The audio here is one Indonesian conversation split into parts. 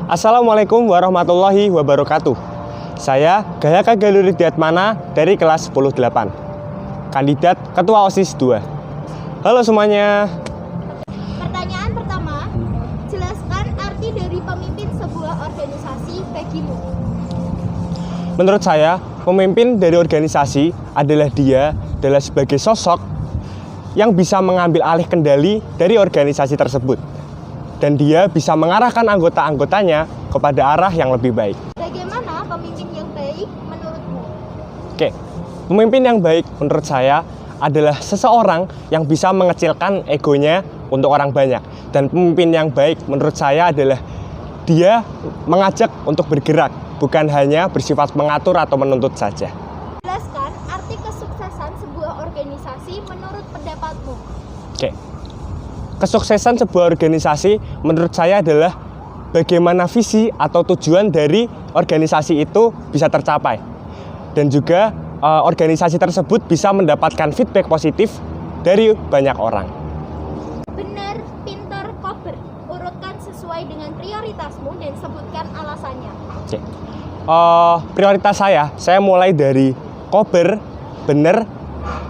Assalamualaikum warahmatullahi wabarakatuh. Saya Gayaka Galuridiyatmana dari kelas 10-8, kandidat Ketua OSIS 2. Halo semuanya. Pertanyaan pertama, jelaskan arti dari pemimpin sebuah organisasi bagimu. Menurut saya, pemimpin dari organisasi adalah sebagai sosok yang bisa mengambil alih kendali dari organisasi tersebut. Dan dia bisa mengarahkan anggota-anggotanya kepada arah yang lebih baik. Bagaimana pemimpin yang baik menurutmu? Oke, pemimpin yang baik menurut saya adalah seseorang yang bisa mengecilkan egonya untuk orang banyak. Dan pemimpin yang baik menurut saya adalah dia mengajak untuk bergerak, bukan hanya bersifat mengatur atau menuntut saja. Jelaskan arti kesuksesan sebuah organisasi menurut pendapatmu. Oke. Kesuksesan sebuah organisasi menurut saya adalah bagaimana visi atau tujuan dari organisasi itu bisa tercapai. Dan juga organisasi tersebut bisa mendapatkan feedback positif dari banyak orang. Benar, pintar, kober. Urutkan sesuai dengan prioritasmu dan sebutkan alasannya. Oke. Prioritas saya mulai dari kober, benar,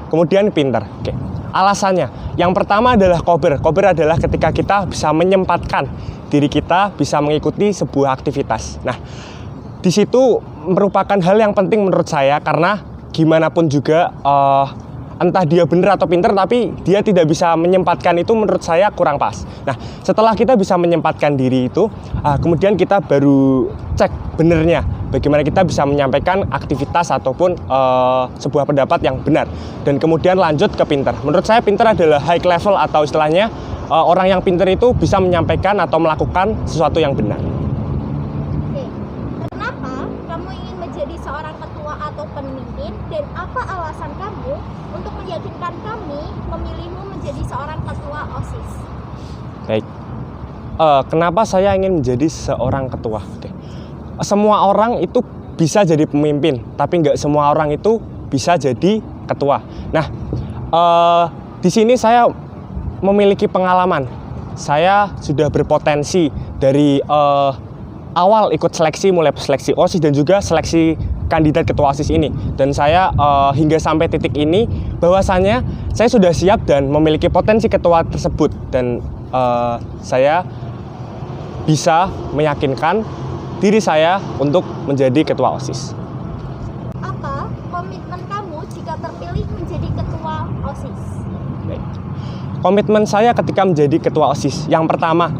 kemudian pintar. Oke. Alasannya, yang pertama adalah kober. Kober adalah ketika kita bisa menyempatkan diri kita bisa mengikuti sebuah aktivitas. Nah, di situ merupakan hal yang penting menurut saya karena gimana pun juga entah dia benar atau pintar tapi dia tidak bisa menyempatkan itu menurut saya kurang pas. Nah, setelah kita bisa menyempatkan diri itu, kemudian kita baru cek benernya bagaimana kita bisa menyampaikan aktivitas ataupun sebuah pendapat yang benar. Dan kemudian lanjut ke pintar. Menurut saya pintar adalah high level atau istilahnya orang yang pintar itu bisa menyampaikan atau melakukan sesuatu yang benar. Oke. Kenapa kamu ingin menjadi seorang ketua atau pemimpin dan apa alasan kamu untuk meyakinkan kami memilihmu menjadi seorang ketua OSIS? Baik. Kenapa saya ingin menjadi seorang ketua? Oke. Semua orang itu bisa jadi pemimpin, tapi nggak semua orang itu bisa jadi ketua. Nah, di sini saya memiliki pengalaman. Saya sudah berpotensi dari awal ikut seleksi, mulai seleksi OSIS dan juga seleksi kandidat ketua OSIS ini. Dan saya hingga sampai titik ini, bahwasannya saya sudah siap dan memiliki potensi ketua tersebut. Dan saya bisa meyakinkan diri saya untuk menjadi ketua OSIS. Apa komitmen kamu jika terpilih menjadi ketua OSIS? Baik. Komitmen saya ketika menjadi ketua OSIS, yang pertama,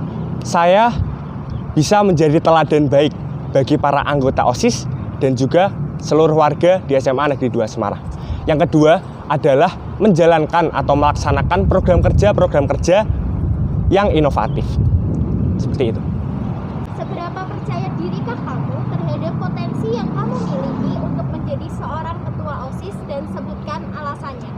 saya bisa menjadi teladan baik bagi para anggota OSIS dan juga seluruh warga di SMA Negeri 2 Semarang. Yang kedua adalah menjalankan atau melaksanakan program kerja yang inovatif. Seperti itu. Seberapa percaya dirikah kamu terhadap potensi yang kamu miliki untuk menjadi seorang ketua OSIS dan sebutkan alasannya?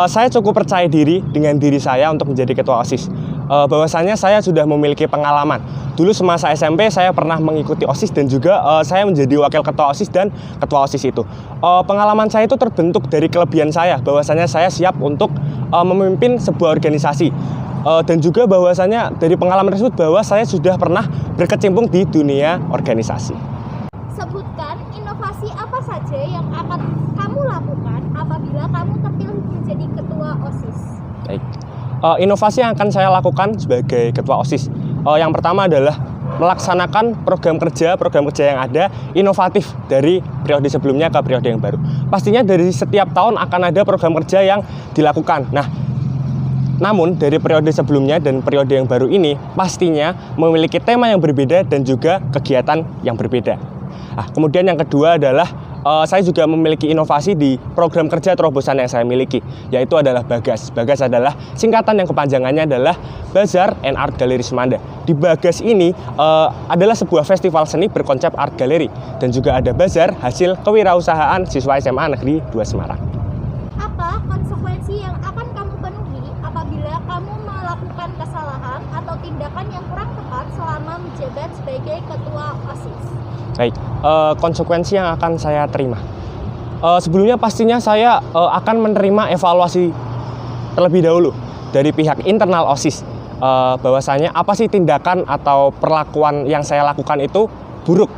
Saya cukup percaya diri dengan diri saya untuk menjadi ketua OSIS. Bahwasanya saya sudah memiliki pengalaman. Dulu semasa SMP saya pernah mengikuti OSIS dan juga saya menjadi wakil ketua OSIS dan ketua OSIS itu. Pengalaman saya itu terbentuk dari kelebihan saya. Bahwasanya saya siap untuk memimpin sebuah organisasi. Dan juga bahwasanya dari pengalaman tersebut bahwa saya sudah pernah berkecimpung di dunia organisasi. Sebutkan inovasi apa saja yang akan kamu lakukan apabila kamu terpilih menjadi ketua OSIS. Baik. Inovasi yang akan saya lakukan sebagai ketua OSIS, yang pertama adalah melaksanakan program kerja yang ada inovatif dari periode sebelumnya ke periode yang baru. Pastinya dari setiap tahun akan ada program kerja yang dilakukan. Nah, namun dari periode sebelumnya dan periode yang baru ini pastinya memiliki tema yang berbeda dan juga kegiatan yang berbeda. Kemudian yang kedua adalah saya juga memiliki inovasi di program kerja terobosan yang saya miliki, yaitu adalah Bagas. Bagas adalah singkatan yang kepanjangannya adalah Bazaar and Art Gallery Semanda. Di Bagas ini adalah sebuah festival seni berkonsep art gallery dan juga ada bazar hasil kewirausahaan siswa SMA Negeri 2 Semarang. Apa konsekuensi yang akan kamu penuhi apabila kamu melakukan kesalahan atau tindakan yang kurang tepat selama menjabat sebagai ketua OSIS? Baik, konsekuensi yang akan saya terima. Sebelumnya pastinya saya akan menerima evaluasi terlebih dahulu dari pihak internal OSIS. bahwasanya apa sih tindakan atau perlakuan yang saya lakukan itu buruk.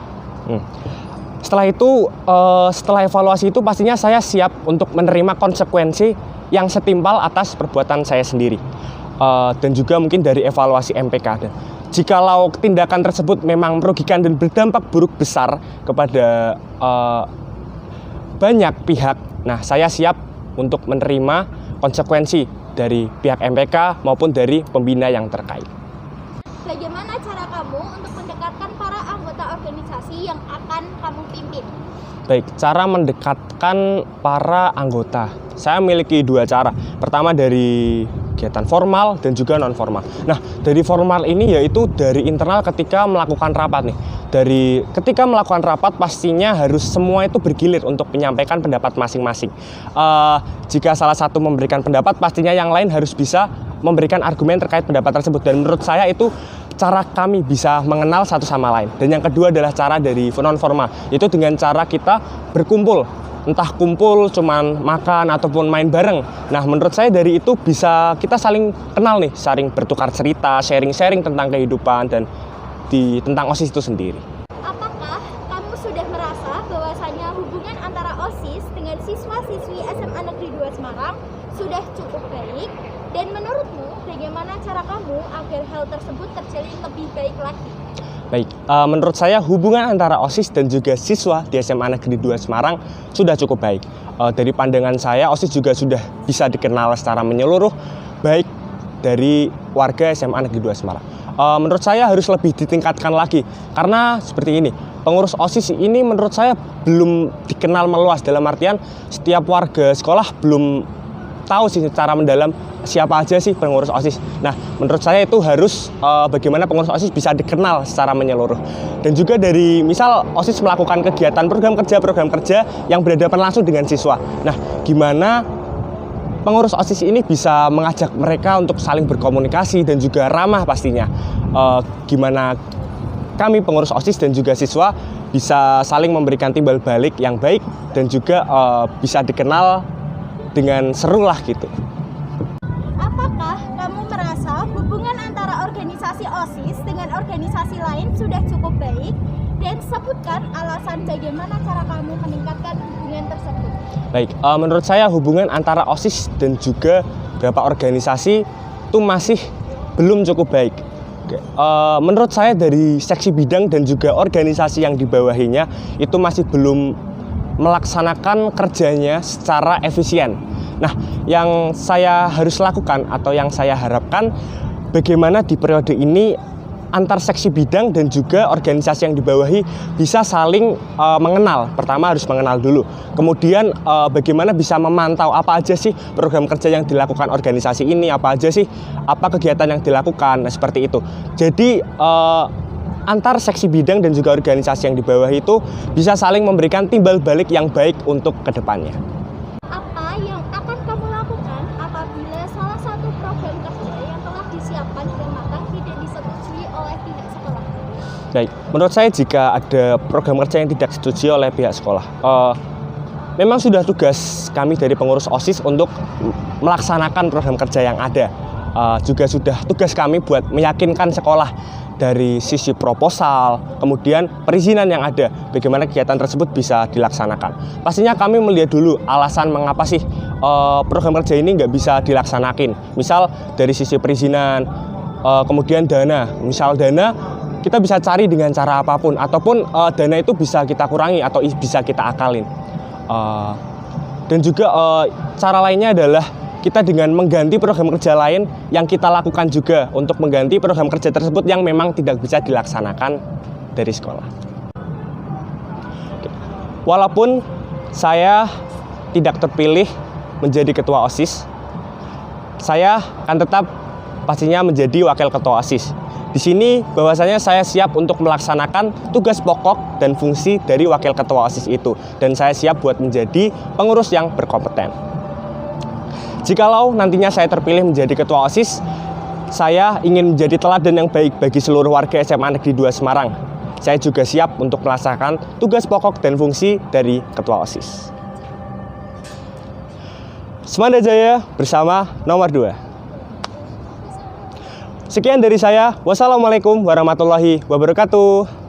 Setelah itu, setelah evaluasi itu pastinya saya siap untuk menerima konsekuensi yang setimpal atas perbuatan saya sendiri. Dan juga mungkin dari evaluasi MPK. Dan jikalau tindakan tersebut memang merugikan dan berdampak buruk besar kepada banyak pihak, nah saya siap untuk menerima konsekuensi dari pihak MPK maupun dari pembina yang terkait. Bagaimana cara kamu untuk mendekatkan para anggota organisasi yang akan kamu pimpin? Baik, cara mendekatkan para anggota. Saya memiliki dua cara. Pertama dari kegiatan formal dan juga non formal. Nah, dari formal ini yaitu dari internal ketika melakukan rapat nih. Dari ketika melakukan rapat pastinya harus semua itu bergilir untuk menyampaikan pendapat masing-masing. Jika salah satu memberikan pendapat, pastinya yang lain harus bisa memberikan argumen terkait pendapat tersebut. Dan menurut saya itu cara kami bisa mengenal satu sama lain. Dan yang kedua adalah cara dari non formal, yaitu dengan cara kita berkumpul, entah kumpul cuman makan ataupun main bareng. Nah, menurut saya dari itu bisa kita saling kenal nih, saling bertukar cerita, sharing-sharing tentang kehidupan dan tentang OSIS itu sendiri. Apakah kamu sudah merasa bahwasanya hubungan antara OSIS dengan siswa-siswi SMA Negeri 2 Semarang sudah cukup baik? Dan menurutmu, bagaimana cara kamu agar hal tersebut terjalin lebih baik lagi? Baik, menurut saya hubungan antara OSIS dan juga siswa di SMA Negeri 2 Semarang sudah cukup baik. Dari pandangan saya, OSIS juga sudah bisa dikenal secara menyeluruh, baik dari warga SMA Negeri 2 Semarang. Menurut saya harus lebih ditingkatkan lagi, karena seperti ini, pengurus OSIS ini menurut saya belum dikenal meluas, dalam artian setiap warga sekolah belum tahu sih secara mendalam siapa aja sih pengurus OSIS. Nah, menurut saya itu harus bagaimana pengurus OSIS bisa dikenal secara menyeluruh. Dan juga dari misal OSIS melakukan kegiatan program kerja yang berhadapan langsung dengan siswa. Nah, gimana pengurus OSIS ini bisa mengajak mereka untuk saling berkomunikasi dan juga ramah pastinya. Gimana kami pengurus OSIS dan juga siswa bisa saling memberikan timbal balik yang baik dan juga bisa dikenal dengan seru lah gitu. Apakah kamu merasa hubungan antara organisasi OSIS dengan organisasi lain sudah cukup baik? Dan sebutkan alasan bagaimana cara kamu meningkatkan hubungan tersebut. Baik, menurut saya hubungan antara OSIS dan juga beberapa organisasi itu masih belum cukup baik. Menurut saya dari seksi bidang dan juga organisasi yang di bawahinya itu masih belum melaksanakan kerjanya secara efisien. Nah, yang saya harus lakukan atau yang saya harapkan bagaimana di periode ini antar seksi bidang dan juga organisasi yang dibawahi bisa saling mengenal. Pertama harus mengenal dulu. Kemudian bagaimana bisa memantau apa aja sih program kerja yang dilakukan organisasi ini, apa aja sih, apa kegiatan yang dilakukan, nah, seperti itu. Jadi antar seksi bidang dan juga organisasi yang dibawahi itu bisa saling memberikan timbal balik yang baik untuk kedepannya. Apa yang akan kamu lakukan apabila salah satu program kerja yang telah disiapkan dengan matang tidak disetujui oleh pihak sekolah? Baik, menurut saya jika ada program kerja yang tidak disetujui oleh pihak sekolah, memang sudah tugas kami dari pengurus OSIS untuk melaksanakan program kerja yang ada. Juga sudah tugas kami buat meyakinkan sekolah dari sisi proposal, kemudian perizinan yang ada, bagaimana kegiatan tersebut bisa dilaksanakan. Pastinya kami melihat dulu alasan mengapa sih program kerja ini nggak bisa dilaksanakan. Misal dari sisi perizinan, kemudian dana. Misal dana kita bisa cari dengan cara apapun, ataupun dana itu bisa kita kurangi atau bisa kita akalin. Dan juga cara lainnya adalah kita dengan mengganti program kerja lain yang kita lakukan juga untuk mengganti program kerja tersebut yang memang tidak bisa dilaksanakan dari sekolah. Walaupun saya tidak terpilih menjadi ketua OSIS, saya akan tetap pastinya menjadi wakil ketua OSIS. Di sini bahwasanya saya siap untuk melaksanakan tugas pokok dan fungsi dari wakil ketua OSIS itu, dan saya siap buat menjadi pengurus yang berkompeten. Jikalau nantinya saya terpilih menjadi ketua OSIS, saya ingin menjadi teladan yang baik bagi seluruh warga SMA Negeri 2 Semarang. Saya juga siap untuk melaksanakan tugas pokok dan fungsi dari ketua OSIS. Semanda Jaya bersama nomor 2. Sekian dari saya. Wassalamualaikum warahmatullahi wabarakatuh.